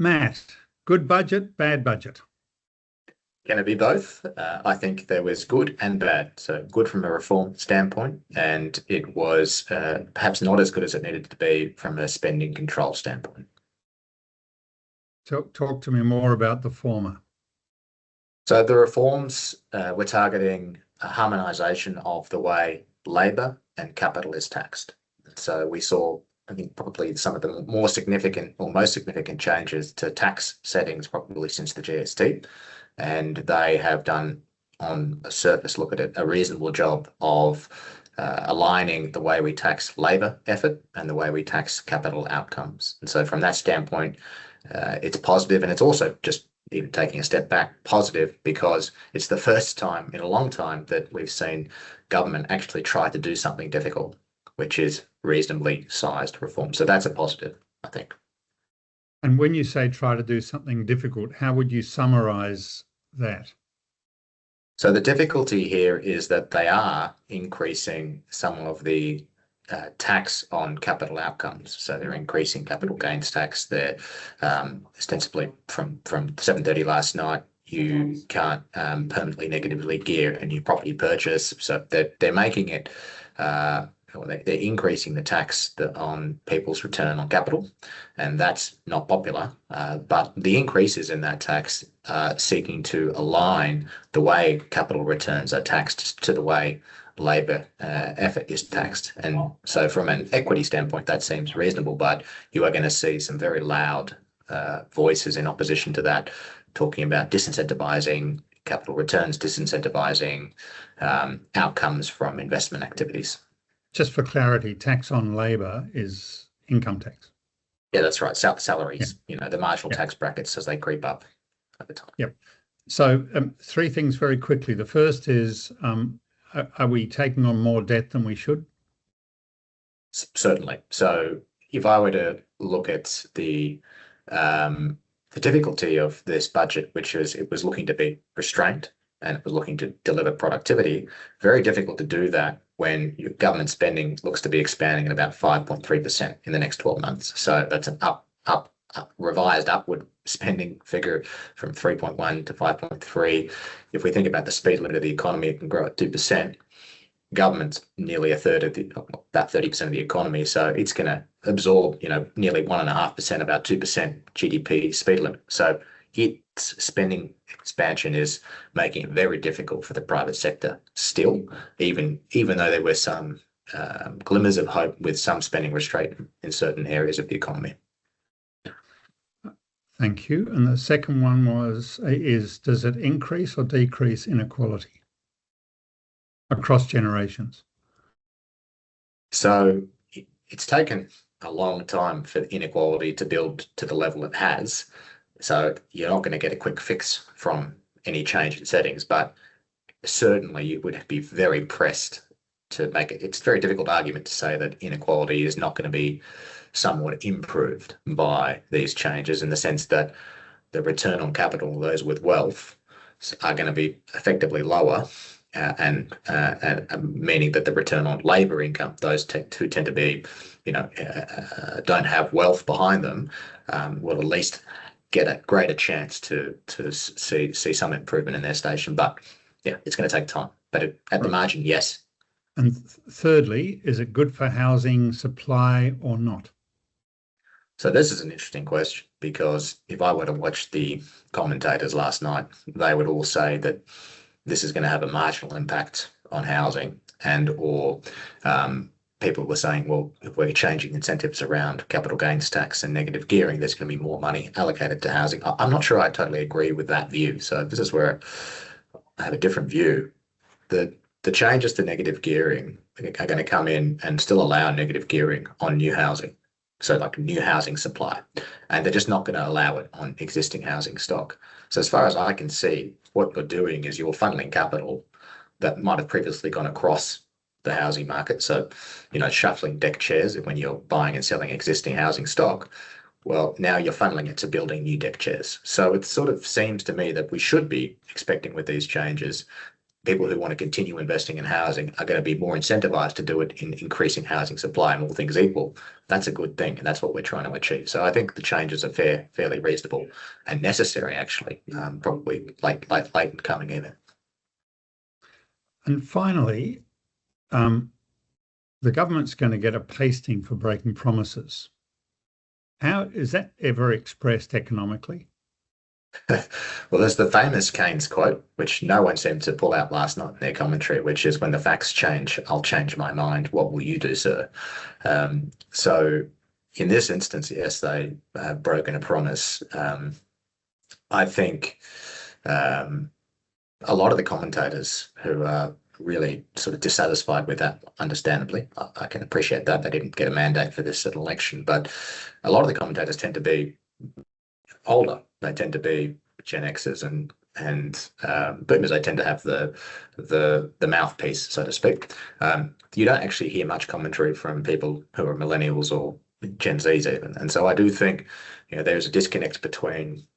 Matt, good budget, bad budget? Going to be both. I think there was good and bad. So good from a reform standpoint, and it was perhaps not as good as it needed to be from a spending control standpoint. Talk to me more about the former. So the reforms were targeting a harmonisation of the way labour and capital is taxed. So we saw, I think, probably some of the more significant or most significant changes to tax settings probably since the GST. And they have done, on a surface look at it, a reasonable job of aligning the way we tax labour effort and the way we tax capital outcomes. And so from that standpoint, it's positive, and it's also, just even taking a step back, positive because it's the first time in a long time that we've seen government actually try to do something difficult, which is reasonably sized reform. So that's a positive, I think. And when you say try to do something difficult, how would you summarise that? So the difficulty here is that they are increasing some of the tax on capital outcomes. So they're increasing capital gains tax. They're ostensibly from 7:30 last night. You can't permanently negatively gear a new property purchase. So they're making it. They're increasing the tax on people's return on capital, and that's not popular. But the increases in that tax are seeking to align the way capital returns are taxed to the way labour effort is taxed. And so from an equity standpoint, that seems reasonable, but you are going to see some very loud voices in opposition to that, talking about disincentivising capital returns, disincentivising outcomes from investment activities. Just for clarity, tax on labour is income tax. Yeah, that's right. Salaries, the marginal tax brackets as they creep up over time. Yep. So three things very quickly. The first is, are we taking on more debt than we should? Certainly. So if I were to look at the difficulty of this budget, which is it was looking to be restrained and it was looking to deliver productivity, very difficult to do that when your government spending looks to be expanding at about 5.3% in the next 12 months. So that's an revised upward spending figure from 3.1 to 5.3. If we think about the speed limit of the economy, it can grow at 2%. Government's nearly a third of about 30% of the economy. So it's going to absorb, nearly 1.5%, about 2% GDP speed limit. So its spending expansion is making it very difficult for the private sector still, even though there were some glimmers of hope with some spending restraint in certain areas of the economy. Thank you. And the second one is does it increase or decrease inequality across generations? So it's taken a long time for inequality to build to the level it has. So you're not going to get a quick fix from any change in settings, but certainly you would be very pressed to make it. It's a very difficult argument to say that inequality is not going to be somewhat improved by these changes, in the sense that the return on capital, those with wealth, are going to be effectively lower, and meaning that the return on labour income, those who tend to be, don't have wealth behind them, will at least get a greater chance to see some improvement in their station. But yeah, it's going to take time. But at the margin, yes. And thirdly, is it good for housing supply or not? So this is an interesting question, because if I were to watch the commentators last night, they would all say that this is going to have a marginal impact on housing, or people were saying, well, if we're changing incentives around capital gains tax and negative gearing, there's going to be more money allocated to housing. I'm not sure I totally agree with that view. So this is where I have a different view. The changes to negative gearing are going to come in and still allow negative gearing on new housing. So like new housing supply, and they're just not going to allow it on existing housing stock. So as far as I can see, what you're doing is you're funneling capital that might have previously gone across the housing market. So, shuffling deck chairs when you're buying and selling existing housing stock. Well, now you're funneling it to building new deck chairs. So it sort of seems to me that we should be expecting with these changes people who want to continue investing in housing are going to be more incentivized to do it in increasing housing supply, and all things equal, that's a good thing, and that's what we're trying to achieve. So I think the changes are fairly reasonable and necessary, actually, probably late coming in. And finally, the government's going to get a pasting for breaking promises. How is that ever expressed economically? Well, there's the famous Keynes quote, which no one seemed to pull out last night in their commentary, which is, "When the facts change, I'll change my mind. What will you do, sir?" So in this instance, yes, they have broken a promise. I think a lot of the commentators who are really sort of dissatisfied with that, understandably, I can appreciate that. They didn't get a mandate for this election, but a lot of the commentators tend to be older. They tend to be Gen Xers and boomers. They tend to have the mouthpiece, so to speak. You don't actually hear much commentary from people who are millennials or Gen Zs even, and so I do think there's a disconnect between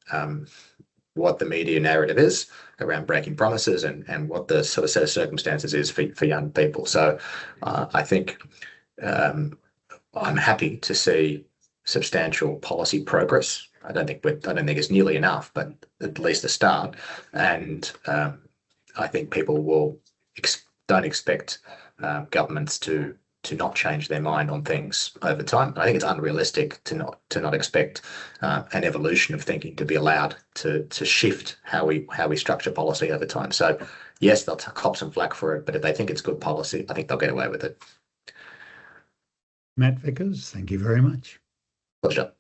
what the media narrative is around breaking promises and what the sort of set of circumstances is for young people. So I think I'm happy to see substantial policy progress. I don't think it's nearly enough, but at least a start. And I think people don't expect governments to not change their mind on things over time. I think it's unrealistic to not expect an evolution of thinking to be allowed to shift how we structure policy over time. So yes, they'll cop some flack for it, but if they think it's good policy, I think they'll get away with it. Matt Vickers, thank you very much. Pleasure.